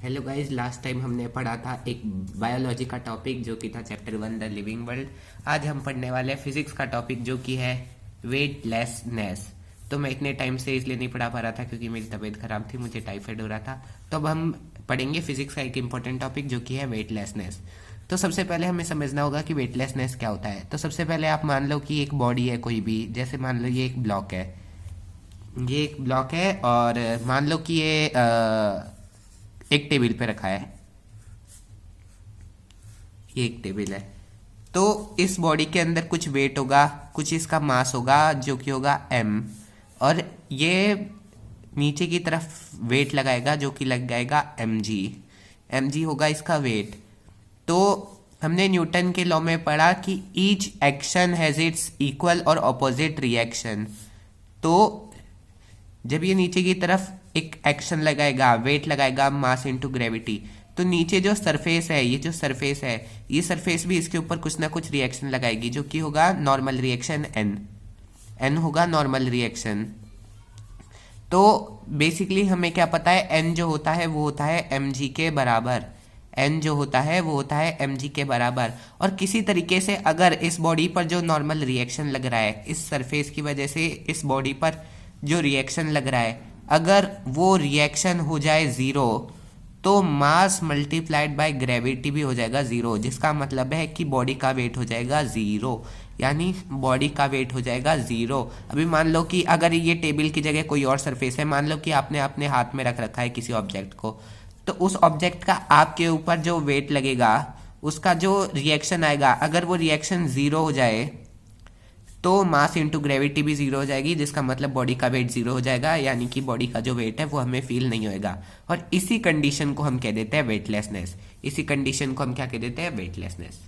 Hello guys, last time हमने पढ़ा था एक बायोलॉजी का टॉपिक जो कि था चैप्टर 1 द लिविंग वर्ल्ड। आज हम पढ़ने वाले हैं फिजिक्स का टॉपिक जो कि है वेटलेसनेस। तो मैं इतने टाइम से इसलिए नहीं पढ़ा पा रहा था क्योंकि मेरी तबीयत खराब थी, मुझे टाइफाइड हो रहा था। तो अब हम पढ़ेंगे फिजिक्स का एक इंपॉर्टेंट टॉपिक जो कि है वेटलेसनेस। तो सबसे पहले हमें समझना होगा कि वेटलेसनेस क्या होता है। तो सबसे पहले आप मान लो कि एक बॉडी है कोई भी, जैसे मान लो ये एक ब्लॉक है, ये एक ब्लॉक है और मान लो कि ये एक टेबल पे रखा है, ये एक टेबल है। तो इस बॉडी के अंदर कुछ वेट होगा, कुछ इसका मास होगा जो कि होगा m, और ये नीचे की तरफ वेट लगाएगा जो कि लग जाएगा mg। mg होगा इसका वेट। तो हमने न्यूटन के लॉ में पढ़ा कि each action has its equal और ऑपोजिट रिएक्शन। तो जब ये नीचे की तरफ एक एक्शन लगाएगा, वेट लगाएगा, मास इनटू ग्रेविटी, तो नीचे जो सरफेस है, ये जो सरफेस है, ये सरफेस भी इसके ऊपर कुछ ना कुछ रिएक्शन लगाएगी जो कि होगा नॉर्मल रिएक्शन n होगा नॉर्मल रिएक्शन। तो बेसिकली हमें क्या पता है, n जो होता है वो होता है mg के बराबर। n जो होता है वो होता है mg के बराबर। और किसी तरीके से अगर इस बॉडी पर जो नॉर्मल रिएक्शन लग रहा है, इस सरफेस की वजह से इस बॉडी पर जो रिएक्शन लग रहा है, अगर वो रिएक्शन हो जाए ज़ीरो, तो मास मल्टीप्लाइड बाय ग्रेविटी भी हो जाएगा ज़ीरो, जिसका मतलब है कि बॉडी का वेट हो जाएगा ज़ीरो। यानी बॉडी का वेट हो जाएगा ज़ीरो। अभी मान लो कि अगर ये टेबल की जगह कोई और सरफेस है, मान लो कि आपने अपने हाथ में रख रखा है किसी ऑब्जेक्ट को, तो उस ऑब्जेक्ट का आपके ऊपर जो वेट लगेगा, उसका जो रिएक्शन आएगा, अगर वो रिएक्शन ज़ीरो हो जाए तो मास इंटू ग्रेविटी भी जीरो हो जाएगी, जिसका मतलब बॉडी का वेट जीरो हो जाएगा। यानी कि बॉडी का जो वेट है वो हमें फील नहीं होएगा। और इसी कंडीशन को हम कह देते हैं वेटलेसनेस। इसी कंडीशन को हम क्या कह देते हैं, वेटलेसनेस।